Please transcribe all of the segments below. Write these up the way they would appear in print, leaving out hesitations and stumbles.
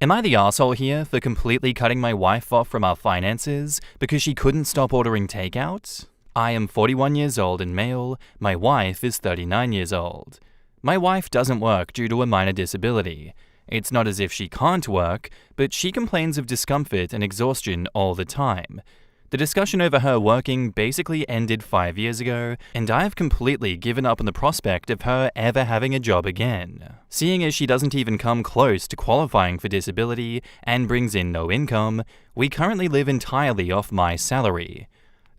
Am I the asshole here for completely cutting my wife off from our finances because she couldn't stop ordering takeout? I am 41 years old and male. My wife is 39 years old. My wife doesn't work due to a minor disability. It's not as if she can't work, but she complains of discomfort and exhaustion all the time. The discussion over her working basically ended 5 years ago, and I've completely given up on the prospect of her ever having a job again. Seeing as she doesn't even come close to qualifying for disability and brings in no income, we currently live entirely off my salary.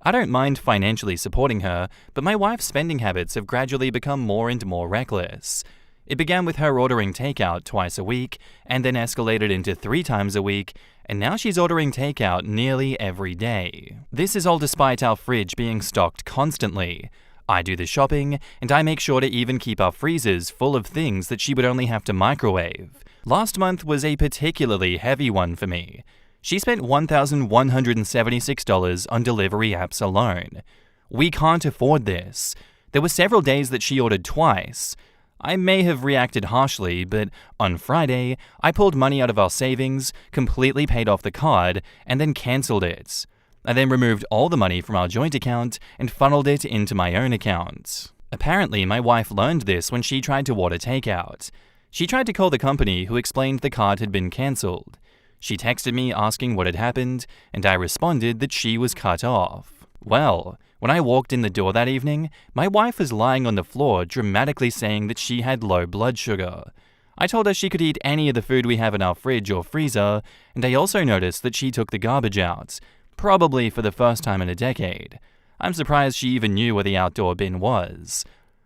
I don't mind financially supporting her, but my wife's spending habits have gradually become more and more reckless. It began with her ordering takeout twice a week, and then escalated into 3 times a week, and now she's ordering takeout nearly every day. This is all despite our fridge being stocked constantly. I do the shopping, and I make sure to even keep our freezers full of things that she would only have to microwave. Last month was a particularly heavy one for me. She spent $1,176 on delivery apps alone. We can't afford this. There were several days that she ordered twice. I may have reacted harshly, but on Friday, I pulled money out of our savings, completely paid off the card, and then cancelled it. I then removed all the money from our joint account and funneled it into my own account. Apparently, my wife learned this when she tried to order takeout. She tried to call the company, who explained the card had been cancelled. She texted me asking what had happened, and I responded that she was cut off. Well, when I walked in the door that evening, my wife was lying on the floor dramatically saying that she had low blood sugar. I told her she could eat any of the food we have in our fridge or freezer, and I also noticed that she took the garbage out, probably for the first time in a decade. I'm surprised she even knew where the outdoor bin was.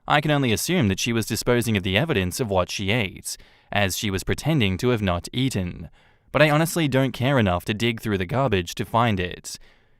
I can only assume that she was disposing of the evidence of what she ate, as she was pretending to have not eaten. But I honestly don't care enough to dig through the garbage to find it.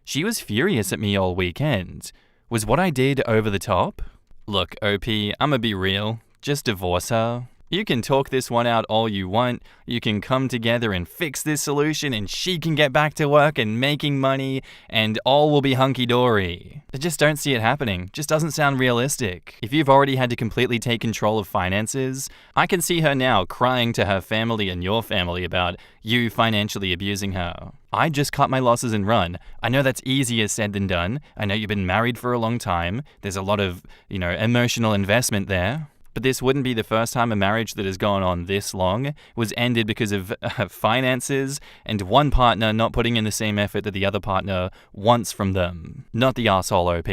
She was furious at me all weekend. Was what I did over the top? Look, OP, I'ma be real. Just divorce her. You can talk this one out all you want. You can come together and fix this solution, and she can get back to work and making money, and all will be hunky-dory. I just don't see it happening. Just doesn't sound realistic. If you've already had to completely take control of finances, I can see her now crying to her family and your family about you financially abusing her. I'd just cut my losses and run. I know that's easier said than done. I know you've been married for a long time. There's a lot of, emotional investment there. But this wouldn't be the first time a marriage that has gone on this long was ended because of finances and one partner not putting in the same effort that the other partner wants from them. Not the asshole OP.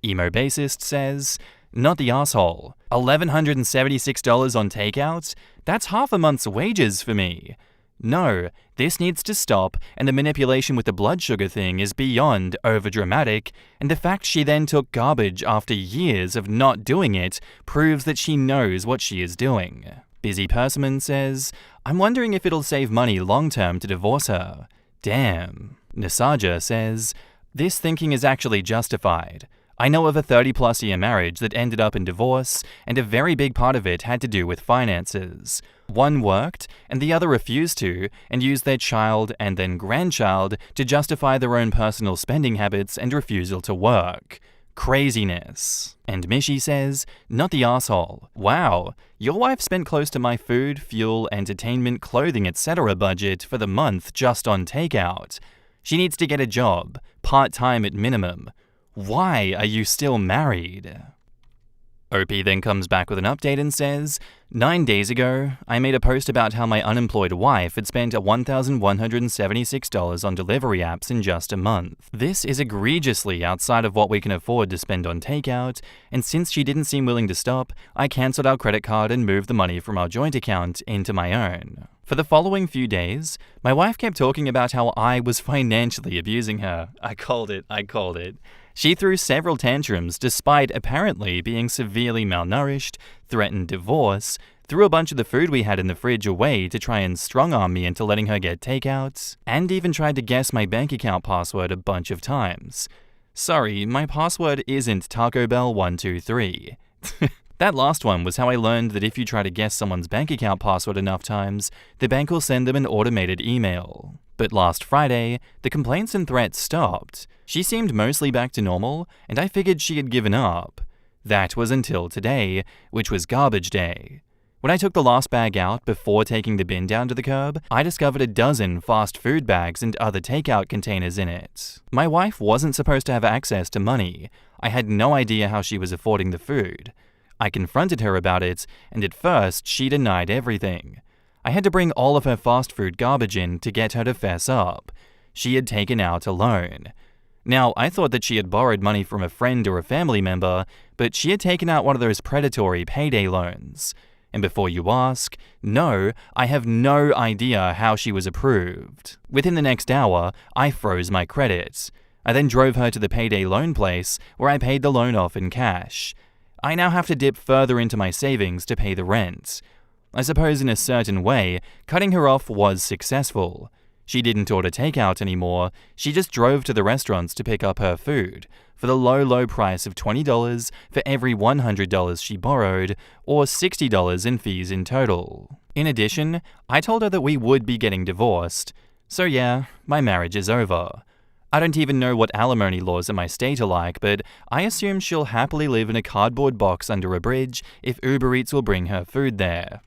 Emo Bassist says, not the asshole. $1,176 on takeout? That's half a month's wages for me. No, this needs to stop, and the manipulation with the blood sugar thing is beyond overdramatic, and the fact she then took garbage after years of not doing it proves that she knows what she is doing. Busy Persimmon says, I'm wondering if it'll save money long-term to divorce her. Damn. Nasaja says, this thinking is actually justified. I know of a 30-plus year marriage that ended up in divorce, and a very big part of it had to do with finances. One worked, and the other refused to, and used their child and then grandchild to justify their own personal spending habits and refusal to work. Craziness. And Mishi says, not the asshole. Wow, your wife spent close to my food, fuel, entertainment, clothing, etc. budget for the month just on takeout. She needs to get a job, part-time at minimum. Why are you still married? OP then comes back with an update and says, 9 days ago, I made a post about how my unemployed wife had spent $1,176 on delivery apps in just a month. This is egregiously outside of what we can afford to spend on takeout, and since she didn't seem willing to stop, I cancelled our credit card and moved the money from our joint account into my own. For the following few days, my wife kept talking about how I was financially abusing her. I called it. She threw several tantrums despite apparently being severely malnourished, threatened divorce, threw a bunch of the food we had in the fridge away to try and strong-arm me into letting her get takeouts, and even tried to guess my bank account password a bunch of times. Sorry, my password isn't Taco Bell 123. That last one was how I learned that if you try to guess someone's bank account password enough times, the bank will send them an automated email. But last Friday, the complaints and threats stopped. She seemed mostly back to normal, and I figured she had given up. That was until today, which was garbage day. When I took the last bag out before taking the bin down to the curb, I discovered a dozen fast food bags and other takeout containers in it. My wife wasn't supposed to have access to money. I had no idea how she was affording the food. I confronted her about it, and at first she denied everything. I had to bring all of her fast food garbage in to get her to fess up. She had taken out a loan. Now, I thought that she had borrowed money from a friend or a family member, but she had taken out one of those predatory payday loans. And before you ask, no, I have no idea how she was approved. Within the next hour, I froze my credit. I then drove her to the payday loan place where I paid the loan off in cash. I now have to dip further into my savings to pay the rent. I suppose in a certain way, cutting her off was successful. She didn't order takeout anymore, she just drove to the restaurants to pick up her food, for the low price of $20 for every $100 she borrowed, or $60 in fees in total. In addition, I told her that we would be getting divorced. So yeah, my marriage is over. I don't even know what alimony laws in my state are like, but I assume she'll happily live in a cardboard box under a bridge if Uber Eats will bring her food there.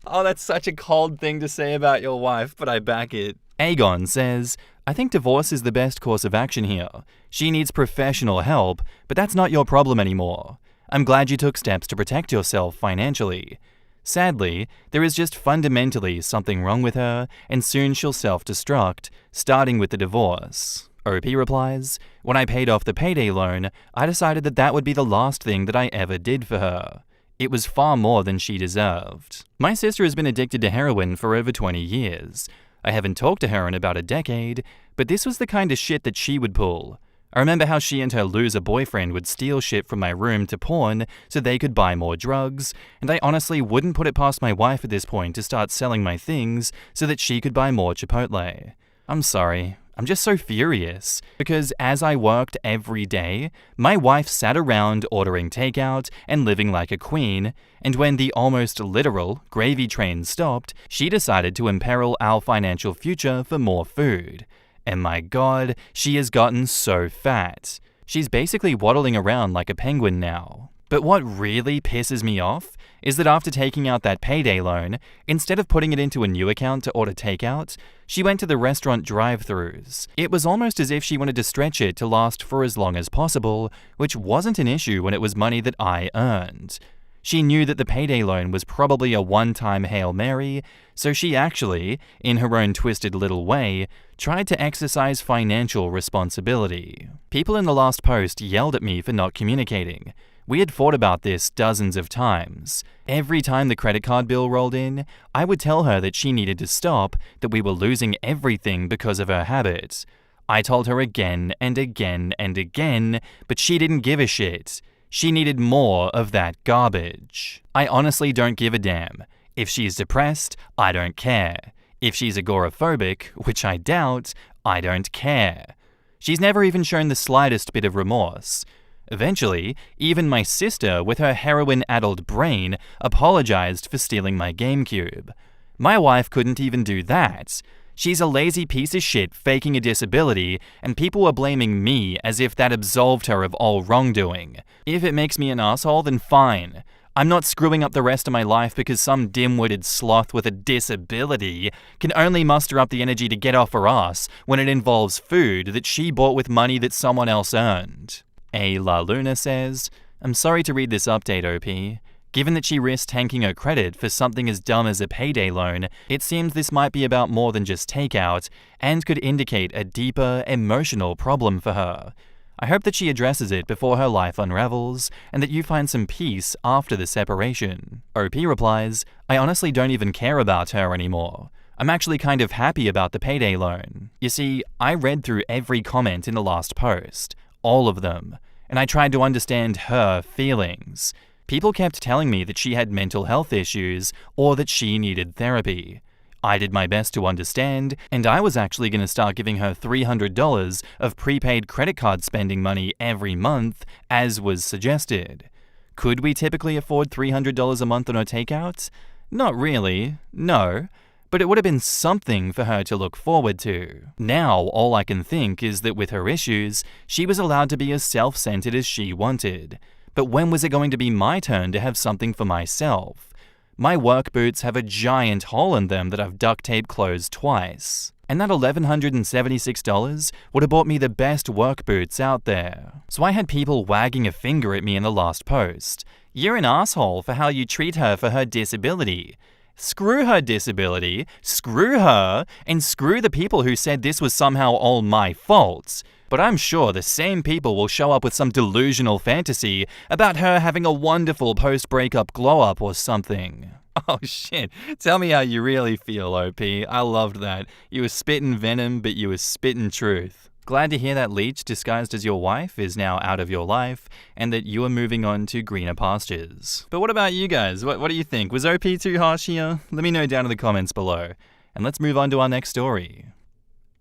Oh, that's such a cold thing to say about your wife, but I back it. Aegon says, I think divorce is the best course of action here. She needs professional help, but that's not your problem anymore. I'm glad you took steps to protect yourself financially. Sadly, there is just fundamentally something wrong with her, and soon she'll self-destruct, starting with the divorce. OP replies, when I paid off the payday loan, I decided that that would be the last thing that I ever did for her. It was far more than she deserved. My sister has been addicted to heroin for over 20 years. I haven't talked to her in about a decade, but this was the kind of shit that she would pull. I remember how she and her loser boyfriend would steal shit from my room to pawn so they could buy more drugs, and I honestly wouldn't put it past my wife at this point to start selling my things so that she could buy more Chipotle. I'm sorry. I'm just so furious, because as I worked every day, my wife sat around ordering takeout and living like a queen, and when the almost literal gravy train stopped, she decided to imperil our financial future for more food. And my god, she has gotten so fat. She's basically waddling around like a penguin now. But what really pisses me off is that after taking out that payday loan, instead of putting it into a new account to order takeout, she went to the restaurant drive-thrus. It was almost as if she wanted to stretch it to last for as long as possible, which wasn't an issue when it was money that I earned. She knew that the payday loan was probably a one-time Hail Mary, so she actually, in her own twisted little way, tried to exercise financial responsibility. People in the last post yelled at me for not communicating. We had fought about this dozens of times. Every time the credit card bill rolled in, I would tell her that she needed to stop, that we were losing everything because of her habit. I told her again and again and again, but she didn't give a shit. She needed more of that garbage. I honestly don't give a damn. If she's depressed, I don't care. If she's agoraphobic, which I doubt, I don't care. She's never even shown the slightest bit of remorse. Eventually, even my sister, with her heroin-addled brain, apologized for stealing my GameCube. My wife couldn't even do that. She's a lazy piece of shit faking a disability, and people were blaming me as if that absolved her of all wrongdoing. If it makes me an asshole, then fine. I'm not screwing up the rest of my life because some dim-witted sloth with a disability can only muster up the energy to get off her ass when it involves food that she bought with money that someone else earned. A La Luna says, I'm sorry to read this update, OP. Given that she risked tanking her credit for something as dumb as a payday loan, it seems this might be about more than just takeout and could indicate a deeper, emotional problem for her. I hope that she addresses it before her life unravels and that you find some peace after the separation. OP replies, I honestly don't even care about her anymore. I'm actually kind of happy about the payday loan. You see, I read through every comment in the last post. All of them, and I tried to understand her feelings. People kept telling me that she had mental health issues or that she needed therapy. I did my best to understand, and I was actually going to start giving her $300 of prepaid credit card spending money every month, as was suggested. Could we typically afford $300 a month on her takeouts? Not really, no. But it would have been something for her to look forward to. Now, all I can think is that with her issues, she was allowed to be as self-centered as she wanted. But when was it going to be my turn to have something for myself? My work boots have a giant hole in them that I've duct taped closed twice. And that $1,176 would have bought me the best work boots out there. So I had people wagging a finger at me in the last post. You're an asshole for how you treat her for her disability. Screw her disability, screw her, and screw the people who said this was somehow all my fault. But I'm sure the same people will show up with some delusional fantasy about her having a wonderful post-breakup glow-up or something. Oh shit, tell me how you really feel, OP. I loved that. You were spitting venom, but you were spitting truth. Glad to hear that leech disguised as your wife is now out of your life, and that you are moving on to greener pastures. But what about you guys? What do you think? Was OP too harsh here? Let me know down in the comments below. And let's move on to our next story.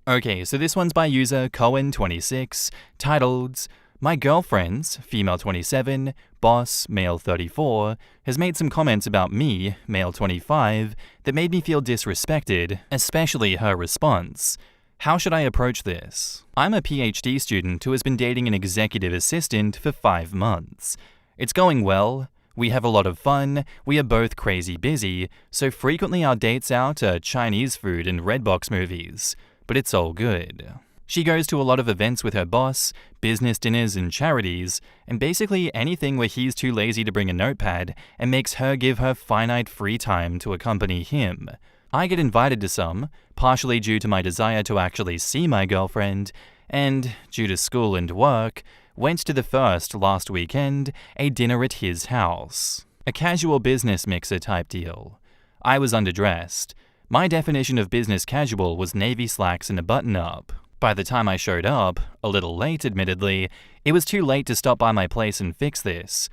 Okay, so this one's by user Cohen26, titled, My girlfriend's, female 27, boss, male 34, has made some comments about me, male 25, that made me feel disrespected, especially her response. How should I approach this? I'm a PhD student who has been dating an executive assistant for 5 months. It's going well. We have a lot of fun, we are both crazy busy, so frequently our dates out are Chinese food and Redbox movies. But it's all good. She goes to a lot of events with her boss, business dinners and charities, and basically anything where he's too lazy to bring a notepad and makes her give her finite free time to accompany him. I get invited to some, partially due to my desire to actually see my girlfriend, and, due to school and work, went to the first last weekend, a dinner at his house. A casual business mixer type deal. I was underdressed. My definition of business casual was navy slacks and a button-up. By the time I showed up, a little late admittedly, it was too late to stop by my place and fix this.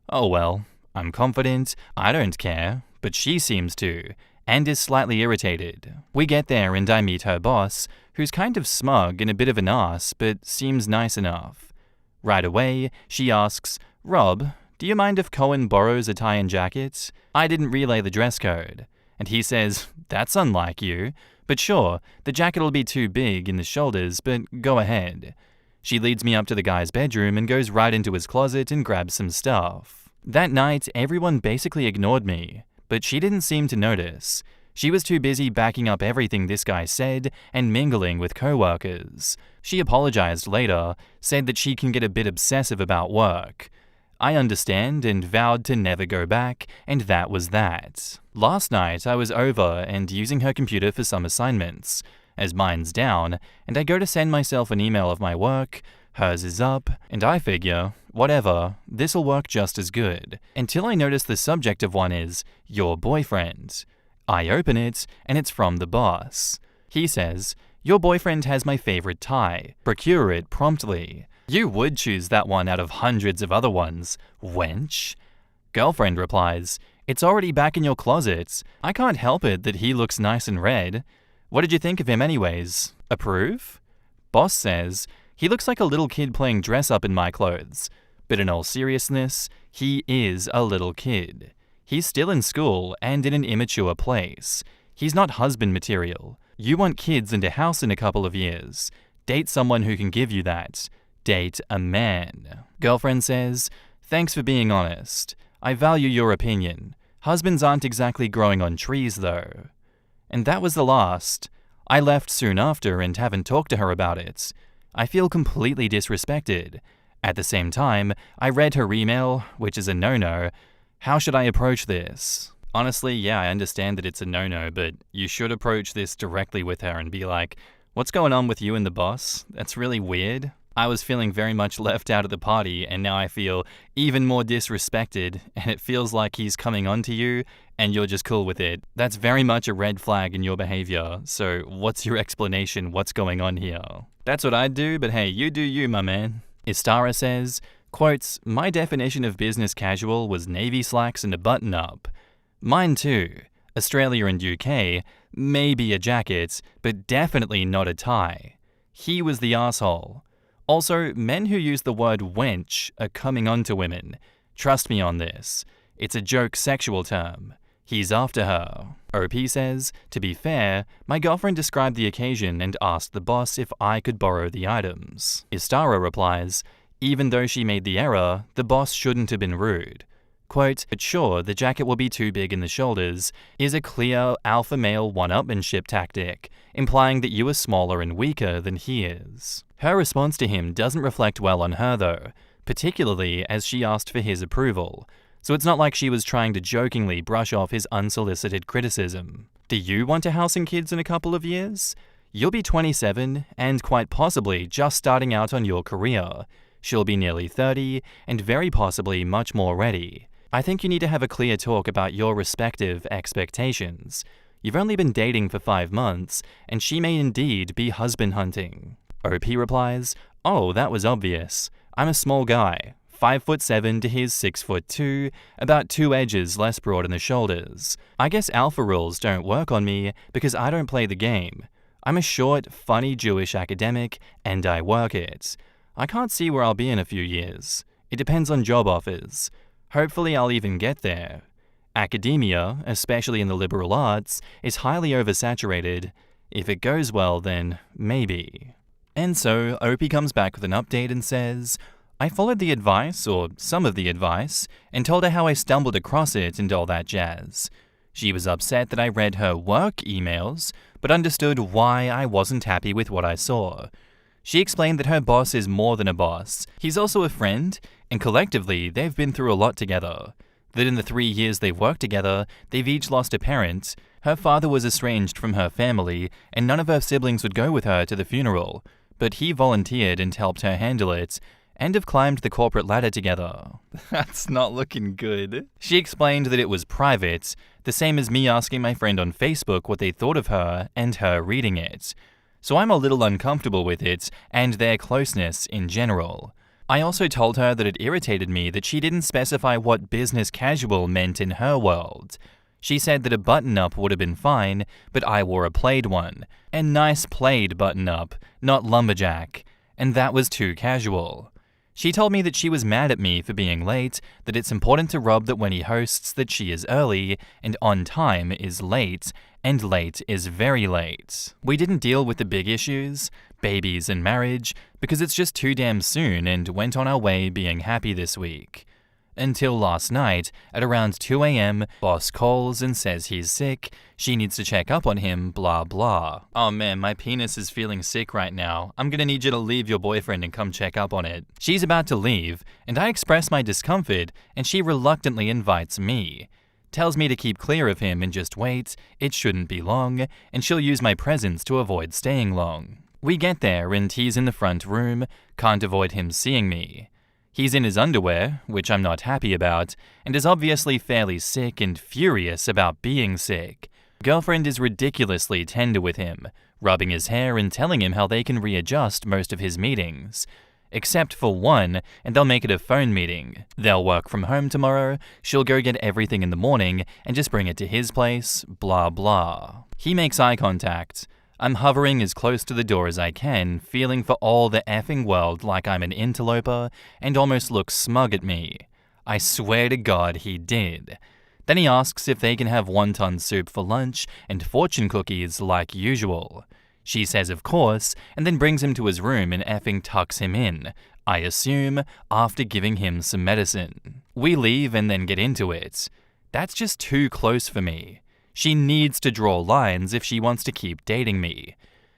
Oh well, I'm confident, I don't care, but she seems to, and is slightly irritated. We get there and I meet her boss, who's kind of smug and a bit of an ass, but seems nice enough. Right away, she asks, Rob, do you mind if Cohen borrows a tie and jacket? I didn't relay the dress code. And he says, that's unlike you, but sure, the jacket'll be too big in the shoulders, but go ahead. She leads me up to the guy's bedroom and goes right into his closet and grabs some stuff. That night, everyone basically ignored me, but she didn't seem to notice. She was too busy backing up everything this guy said and mingling with co-workers. She apologized later, said that she can get a bit obsessive about work. I understand and vowed to never go back, and that was that. Last night, I was over and using her computer for some assignments, as mine's down, and I go to send myself an email of my work, hers is up, and I figure, whatever, this'll work just as good, until I notice the subject of one is, your boyfriend. I open it, and it's from the boss. He says, your boyfriend has my favorite tie, procure it promptly. You would choose that one out of hundreds of other ones, wench. Girlfriend replies, it's already back in your closet. I can't help it that he looks nice and red. What did you think of him anyways? Approve? Boss says, he looks like a little kid playing dress up in my clothes. But in all seriousness, he is a little kid. He's still in school and in an immature place. He's not husband material. You want kids and a house in a couple of years. Date someone who can give you that. Date a man. Girlfriend says, thanks for being honest. I value your opinion. Husbands aren't exactly growing on trees though. And that was the last. I left soon after and haven't talked to her about it. I feel completely disrespected. At the same time, I read her email, which is a no-no. How should I approach this? Honestly, yeah, I understand that it's a no-no, but you should approach this directly with her and be like, what's going on with you and the boss? That's really weird. I was feeling very much left out of the party, and now I feel even more disrespected, and it feels like he's coming on to you, and you're just cool with it. That's very much a red flag in your behavior, so what's your explanation? What's going on here? That's what I'd do, but hey, you do you, my man. Istara says, quotes, my definition of business casual was navy slacks and a button-up. Mine too. Australia and UK, maybe a jacket, but definitely not a tie. He was the asshole. Also, men who use the word wench are coming on to women. Trust me on this. It's a joke sexual term. He's after her. OP says, to be fair, my girlfriend described the occasion and asked the boss if I could borrow the items. Istara replies, even though she made the error, the boss shouldn't have been rude. Quote, "But sure, the jacket will be too big in the shoulders," is a clear alpha male one-upmanship tactic, implying that you are smaller and weaker than he is. Her response to him doesn't reflect well on her though, particularly as she asked for his approval, so it's not like she was trying to jokingly brush off his unsolicited criticism. Do you want a house and kids in a couple of years? You'll be 27 and quite possibly just starting out on your career. She'll be nearly 30 and very possibly much more ready. I think you need to have a clear talk about your respective expectations. You've only been dating for 5 months, and she may indeed be husband hunting. OP replies, "Oh, that was obvious. I'm a small guy, 5'7" to his 6'2", about 2 edges less broad in the shoulders. I guess alpha rules don't work on me because I don't play the game. I'm a short, funny Jewish academic, and I work it. I can't see where I'll be in a few years. It depends on job offers. Hopefully I'll even get there. Academia, especially in the liberal arts, is highly oversaturated. If it goes well, then maybe." And so Opie comes back with an update and says, "I followed the advice, or some of the advice, and told her how I stumbled across it and all that jazz. She was upset that I read her work emails, but understood why I wasn't happy with what I saw. She explained that her boss is more than a boss. He's also a friend, and collectively, they've been through a lot together. That in the 3 years they've worked together, they've each lost a parent. Her father was estranged from her family, and none of her siblings would go with her to the funeral, but he volunteered and helped her handle it, and have climbed the corporate ladder together." That's not looking good. She explained that it was private, the same as me asking my friend on Facebook what they thought of her and her reading it. So I'm a little uncomfortable with it and their closeness in general. I also told her that it irritated me that she didn't specify what business casual meant in her world. She said that a button-up would have been fine, but I wore a plaid one. A nice plaid button-up, not lumberjack. And that was too casual. She told me that she was mad at me for being late, that it's important to Rob that when he hosts that she is early, and on time is late, and late is very late. We didn't deal with the big issues, babies and marriage, because it's just too damn soon, and went on our way being happy this week. Until last night, at around 2 a.m, boss calls and says he's sick, she needs to check up on him, blah blah. "Oh man, my penis is feeling sick right now. I'm gonna need you to leave your boyfriend and come check up on it." She's about to leave, and I express my discomfort, and she reluctantly invites me. Tells me to keep clear of him and just wait, it shouldn't be long, and she'll use my presence to avoid staying long. We get there and he's in the front room, can't avoid him seeing me. He's in his underwear, which I'm not happy about, and is obviously fairly sick and furious about being sick. Girlfriend is ridiculously tender with him, rubbing his hair and telling him how they can readjust most of his meetings. Except for one, and they'll make it a phone meeting. They'll work from home tomorrow, she'll go get everything in the morning and just bring it to his place, blah blah. He makes eye contact. I'm hovering as close to the door as I can, feeling for all the effing world like I'm an interloper, and almost looks smug at me. I swear to God he did. Then he asks if they can have wonton soup for lunch and fortune cookies like usual. She says of course, and then brings him to his room and effing tucks him in, I assume, after giving him some medicine. We leave and then get into it. That's just too close for me. She needs to draw lines if she wants to keep dating me.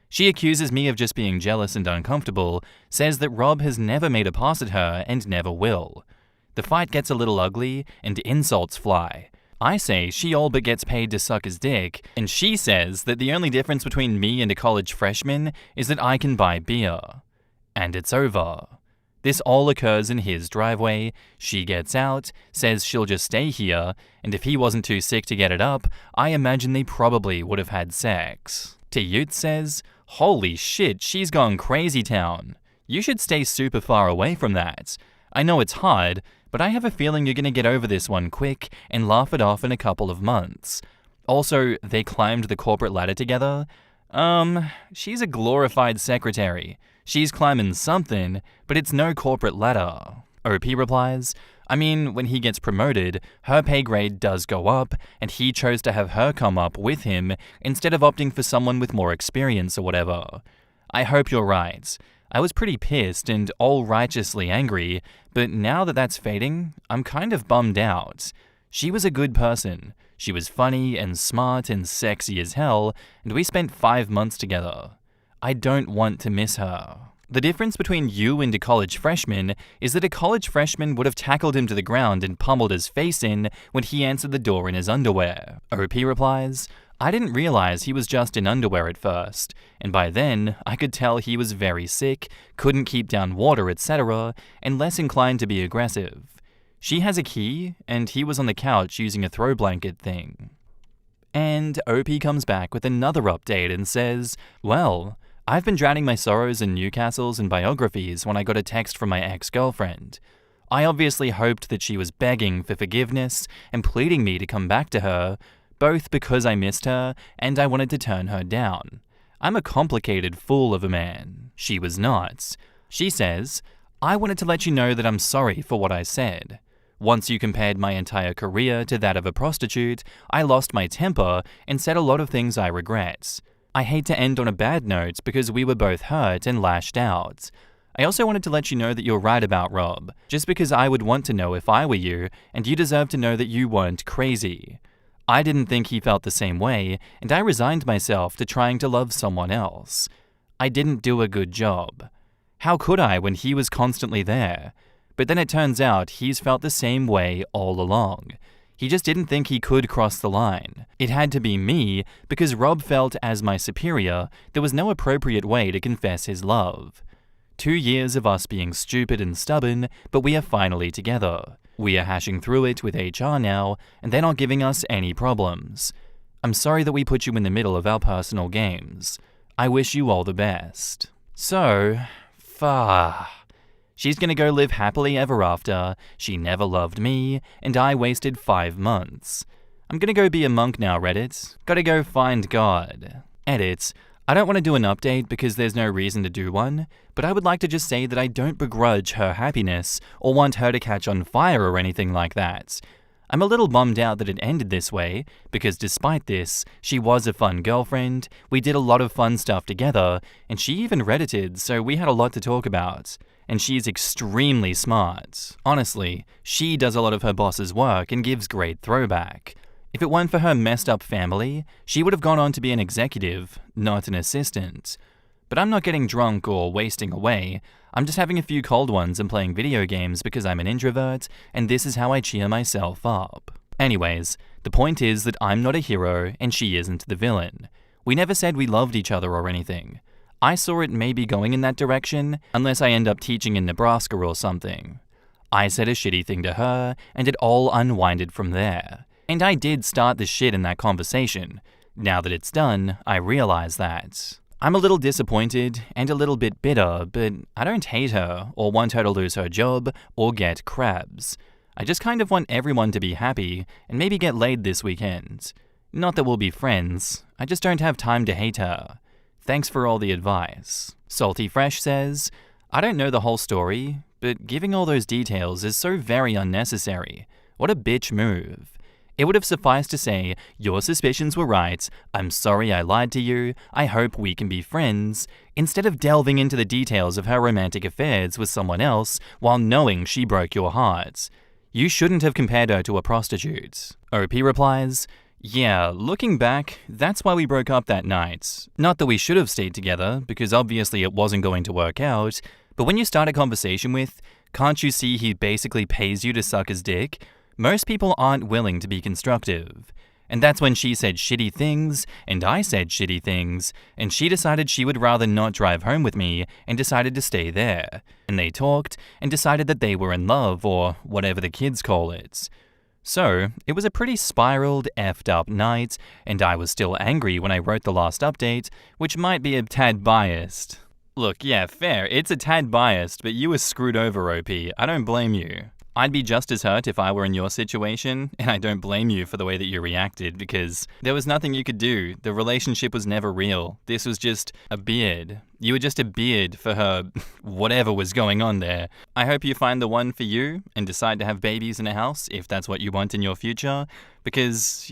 She accuses me of just being jealous and uncomfortable, says that Rob has never made a pass at her and never will. The fight gets a little ugly and insults fly. I say she all but gets paid to suck his dick, and she says that the only difference between me and a college freshman is that I can buy beer. And it's over. This all occurs in his driveway. She gets out, says she'll just stay here, and if he wasn't too sick to get it up, I imagine they probably would have had sex. Takeout says, "Holy shit, she's gone crazy town. You should stay super far away from that. I know it's hard, but I have a feeling you're gonna get over this one quick and laugh it off in a couple of months. Also, they climbed the corporate ladder together. She's a glorified secretary. She's climbing something, but it's no corporate ladder." OP replies, "I mean, when he gets promoted, her pay grade does go up, and he chose to have her come up with him instead of opting for someone with more experience or whatever. I hope you're right. I was pretty pissed and all righteously angry, but now that that's fading, I'm kind of bummed out. She was a good person. She was funny and smart and sexy as hell, and we spent 5 months together. I don't want to miss her. The difference between you and a college freshman is that a college freshman would have tackled him to the ground and pummeled his face in when he answered the door in his underwear. OP replies, I didn't realize he was just in underwear at first, and by then I could tell he was very sick, couldn't keep down water, etc., and less inclined to be aggressive. She has a key, and he was on the couch using a throw blanket thing. And OP comes back with another update and says, well, I've been drowning my sorrows in Newcastles and biographies when I got a text from my ex-girlfriend. I obviously hoped that she was begging for forgiveness and pleading me to come back to her, both because I missed her and I wanted to turn her down. I'm a complicated fool of a man. She was not. She says, I wanted to let you know that I'm sorry for what I said. Once you compared my entire career to that of a prostitute, I lost my temper and said a lot of things I regret. I hate to end on a bad note because we were both hurt and lashed out. I also wanted to let you know that you're right about Rob, just because I would want to know if I were you, and you deserve to know that you weren't crazy. I didn't think he felt the same way, and I resigned myself to trying to love someone else. I didn't do a good job. How could I when he was constantly there? But then it turns out he's felt the same way all along. He just didn't think he could cross the line. It had to be me, because Rob felt as my superior, there was no appropriate way to confess his love. 2 years of us being stupid and stubborn, but we are finally together. We are hashing through it with HR now, and they're not giving us any problems. I'm sorry that we put you in the middle of our personal games. I wish you all the best. So, she's gonna go live happily ever after, she never loved me, and I wasted 5 months. I'm gonna go be a monk now, Reddit. Gotta go find God. Edit. I don't want to do an update because there's no reason to do one, but I would like to just say that I don't begrudge her happiness or want her to catch on fire or anything like that. I'm a little bummed out that it ended this way, because despite this, she was a fun girlfriend, we did a lot of fun stuff together, and she even Reddited, so we had a lot to talk about. And she's extremely smart. Honestly, she does a lot of her boss's work and gives great throwback. If it weren't for her messed up family, she would have gone on to be an executive, not an assistant. But I'm not getting drunk or wasting away. I'm just having a few cold ones and playing video games because I'm an introvert, and this is how I cheer myself up. Anyways, the point is that I'm not a hero and she isn't the villain. We never said we loved each other or anything. I saw it maybe going in that direction, unless I end up teaching in Nebraska or something. I said a shitty thing to her, and it all unwinded from there. And I did start the shit in that conversation. Now that it's done, I realize that. I'm a little disappointed and a little bit bitter, but I don't hate her or want her to lose her job or get crabs. I just kind of want everyone to be happy and maybe get laid this weekend. Not that we'll be friends, I just don't have time to hate her. Thanks for all the advice. Salty Fresh says, I don't know the whole story, but giving all those details is so very unnecessary. What a bitch move. It would have sufficed to say, your suspicions were right, I'm sorry I lied to you, I hope we can be friends, instead of delving into the details of her romantic affairs with someone else while knowing she broke your heart. You shouldn't have compared her to a prostitute. OP replies, yeah, looking back, that's why we broke up that night. Not that we should have stayed together, because obviously it wasn't going to work out, but when you start a conversation with, can't you see he basically pays you to suck his dick? Most people aren't willing to be constructive. And that's when she said shitty things, and I said shitty things, and she decided she would rather not drive home with me and decided to stay there. And they talked and decided that they were in love, or whatever the kids call it. So, it was a pretty spiraled, effed up night, and I was still angry when I wrote the last update, which might be a tad biased. Look, yeah, fair, it's a tad biased, but you were screwed over, OP. I don't blame you. I'd be just as hurt if I were in your situation, and I don't blame you for the way that you reacted, because there was nothing you could do. The relationship was never real. This was just a beard. You were just a beard for her whatever was going on there. I hope you find the one for you and decide to have babies in a house if that's what you want in your future. Because,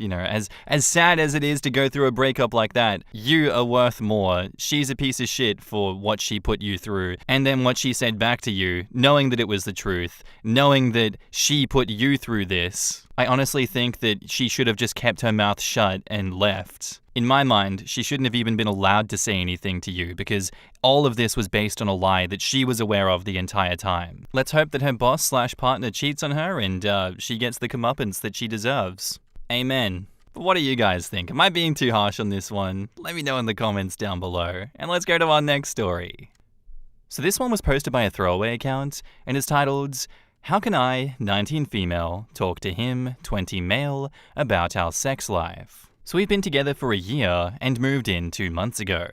as sad as it is to go through a breakup like that, you are worth more. She's a piece of shit for what she put you through, and then what she said back to you, knowing that it was the truth, knowing that she put you through this. I honestly think that she should have just kept her mouth shut and left. In my mind, she shouldn't have even been allowed to say anything to you because all of this was based on a lie that she was aware of the entire time. Let's hope that her boss/partner cheats on her and she gets the comeuppance that she deserves. Amen. But what do you guys think? Am I being too harsh on this one? Let me know in the comments down below. And let's go to our next story. So this one was posted by a throwaway account and is titled, "How can I, 19 female, talk to him, 20 male, about our sex life?" So we've been together for a year and moved in 2 months ago.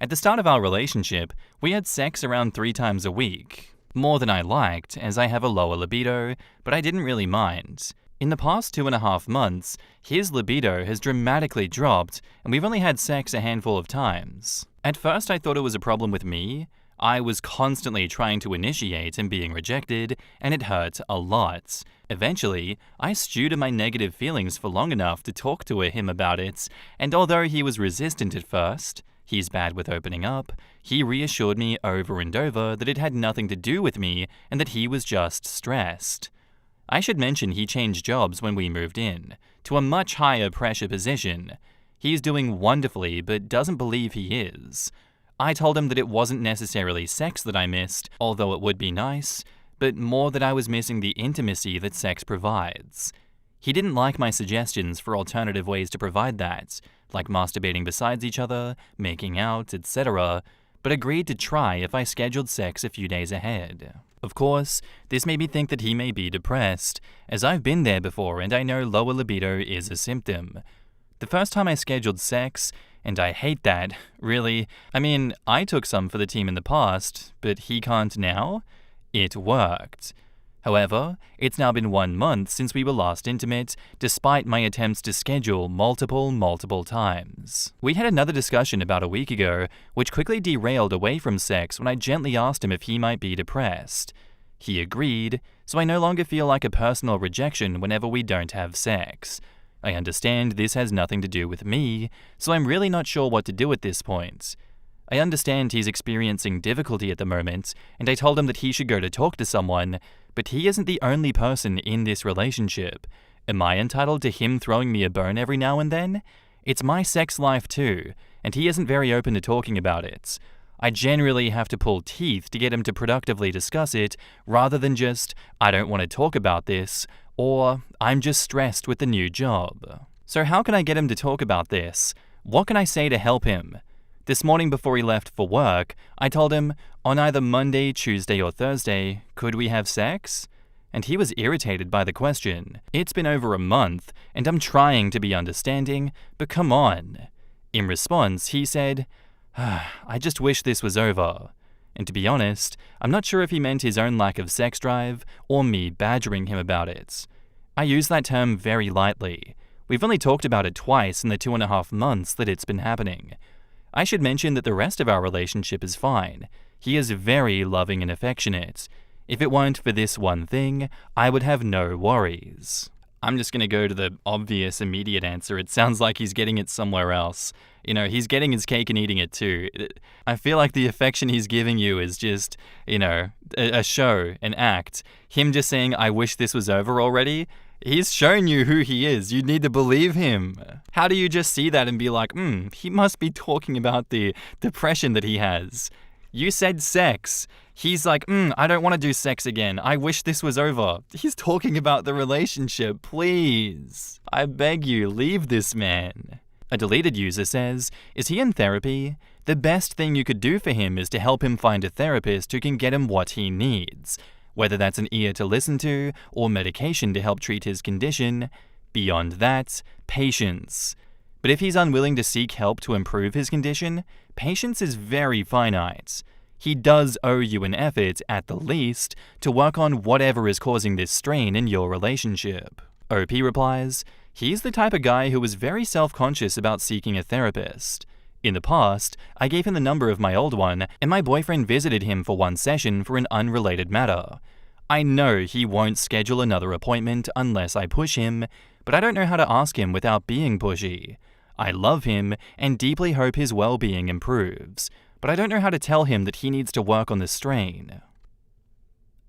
At the start of our relationship, we had sex around 3 times a week. More than I liked, as I have a lower libido, but I didn't really mind. In the past 2.5 months, his libido has dramatically dropped, and we've only had sex a handful of times. At first I thought it was a problem with me. I was constantly trying to initiate and being rejected, and it hurt a lot. Eventually, I stewed in my negative feelings for long enough to talk to him about it, and although he was resistant at first, he's bad with opening up, he reassured me over and over that it had nothing to do with me and that he was just stressed. I should mention he changed jobs when we moved in, to a much higher pressure position. He's doing wonderfully, but doesn't believe he is. I told him that it wasn't necessarily sex that I missed, although it would be nice, but more that I was missing the intimacy that sex provides. He didn't like my suggestions for alternative ways to provide that, like masturbating besides each other, making out, etc., but agreed to try if I scheduled sex a few days ahead. Of course, this made me think that he may be depressed, as I've been there before and I know lower libido is a symptom. The first time I scheduled sex, and I hate that, really. I took some for the team in the past, but he can't now? It worked. However, it's now been 1 month since we were last intimate, despite my attempts to schedule multiple times. We had another discussion about a week ago, which quickly derailed away from sex when I gently asked him if he might be depressed. He agreed, so I no longer feel like a personal rejection whenever we don't have sex. I understand this has nothing to do with me, so I'm really not sure what to do at this point. I understand he's experiencing difficulty at the moment, and I told him that he should go to talk to someone, but he isn't the only person in this relationship. Am I entitled to him throwing me a bone every now and then? It's my sex life too, and he isn't very open to talking about it. I generally have to pull teeth to get him to productively discuss it, rather than just, "I don't want to talk about this," or "I'm just stressed with the new job." So how can I get him to talk about this? What can I say to help him? This morning before he left for work, I told him, on either Monday, Tuesday, or Thursday, could we have sex? And he was irritated by the question. It's been over a month, and I'm trying to be understanding, but come on. In response, he said, "I just wish this was over." And to be honest, I'm not sure if he meant his own lack of sex drive, or me badgering him about it. I use that term very lightly. We've only talked about it twice in the 2.5 months that it's been happening. I should mention that the rest of our relationship is fine. He is very loving and affectionate. If it weren't for this one thing, I would have no worries. I'm just going to go to the obvious immediate answer. It sounds like he's getting it somewhere else. He's getting his cake and eating it too. I feel like the affection he's giving you is just, a show, an act. Him just saying, "I wish this was over already." He's shown you who he is. You need to believe him. How do you just see that and be like, he must be talking about the depression that he has? You said sex. He's like, I don't want to do sex again. I wish this was over. He's talking about the relationship. Please. I beg you, leave this man. A deleted user says, "Is he in therapy? The best thing you could do for him is to help him find a therapist who can get him what he needs. Whether that's an ear to listen to or medication to help treat his condition. Beyond that, patience. But if he's unwilling to seek help to improve his condition, patience is very finite. He does owe you an effort, at the least, to work on whatever is causing this strain in your relationship." OP replies, "He's the type of guy who is very self-conscious about seeking a therapist. In the past, I gave him the number of my old one, and my boyfriend visited him for one session for an unrelated matter. I know he won't schedule another appointment unless I push him, but I don't know how to ask him without being pushy. I love him and deeply hope his well-being improves, but I don't know how to tell him that he needs to work on the strain.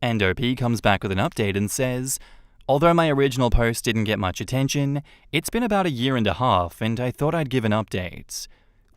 And OP comes back with an update and says, although my original post didn't get much attention, it's been about a year and a half and I thought I'd give an update.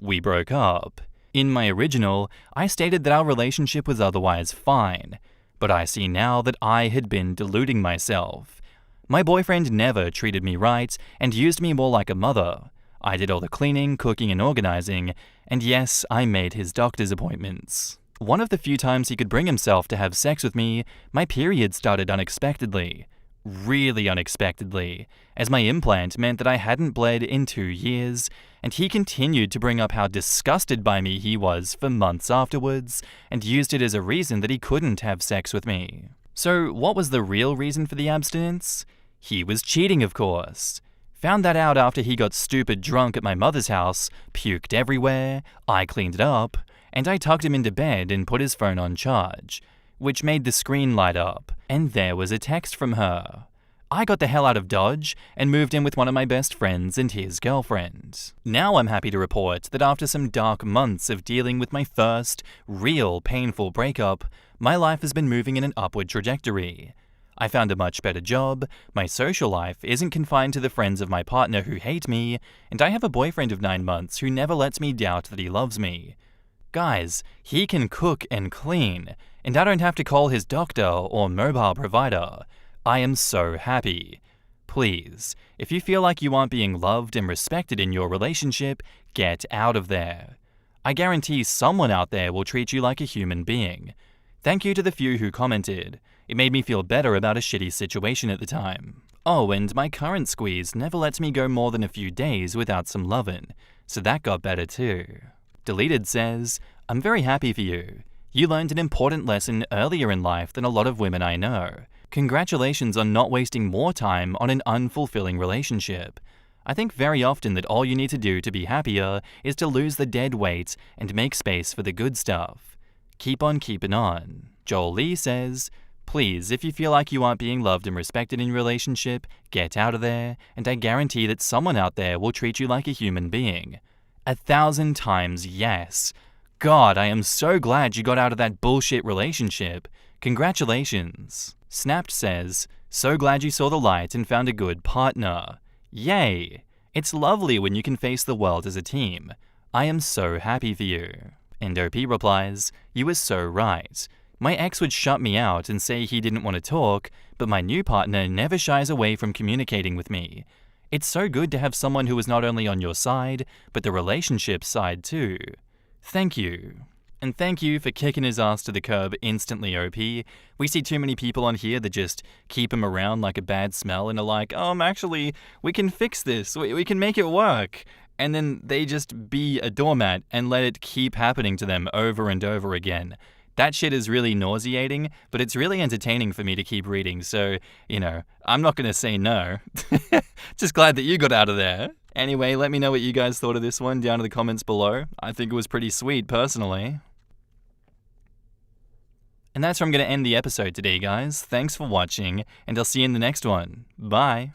We broke up. In my original, I stated that our relationship was otherwise fine, but I see now that I had been deluding myself. My boyfriend never treated me right and used me more like a mother. I did all the cleaning, cooking, and organizing, and yes, I made his doctor's appointments. One of the few times he could bring himself to have sex with me, my period started unexpectedly. Really unexpectedly, as my implant meant that I hadn't bled in 2 years, and he continued to bring up how disgusted by me he was for months afterwards, and used it as a reason that he couldn't have sex with me. So what was the real reason for the abstinence? He was cheating, of course. Found that out after he got stupid drunk at my mother's house, puked everywhere, I cleaned it up, and I tucked him into bed and put his phone on charge, which made the screen light up, and there was a text from her. I got the hell out of Dodge and moved in with one of my best friends and his girlfriend. Now I'm happy to report that after some dark months of dealing with my first, real painful breakup, my life has been moving in an upward trajectory. I found a much better job, my social life isn't confined to the friends of my partner who hate me, and I have a boyfriend of 9 months who never lets me doubt that he loves me. Guys, he can cook and clean, and I don't have to call his doctor or mobile provider. I am so happy. Please, if you feel like you aren't being loved and respected in your relationship, get out of there. I guarantee someone out there will treat you like a human being. Thank you to the few who commented. It made me feel better about a shitty situation at the time. Oh, and my current squeeze never lets me go more than a few days without some lovin', so that got better too. Deleted says, I'm very happy for you. You learned an important lesson earlier in life than a lot of women I know. Congratulations on not wasting more time on an unfulfilling relationship. I think very often that all you need to do to be happier is to lose the dead weight and make space for the good stuff. Keep on keeping on. Joel Lee says, please, if you feel like you aren't being loved and respected in your relationship, get out of there, and I guarantee that someone out there will treat you like a human being. 1,000 times yes. God, I am so glad you got out of that bullshit relationship. Congratulations. Snapped says, so glad you saw the light and found a good partner. Yay! It's lovely when you can face the world as a team. I am so happy for you. And OP replies, you were so right. My ex would shut me out and say he didn't want to talk, but my new partner never shies away from communicating with me. It's so good to have someone who is not only on your side, but the relationship side too. Thank you. And thank you for kicking his ass to the curb instantly, OP. We see too many people on here that just keep him around like a bad smell and are like, actually, we can fix this, we can make it work. And then they just be a doormat and let it keep happening to them over and over again. That shit is really nauseating, but it's really entertaining for me to keep reading, so, I'm not gonna say no. Just glad that you got out of there. Anyway, let me know what you guys thought of this one down in the comments below. I think it was pretty sweet, personally. And that's where I'm gonna end the episode today, guys. Thanks for watching, and I'll see you in the next one. Bye.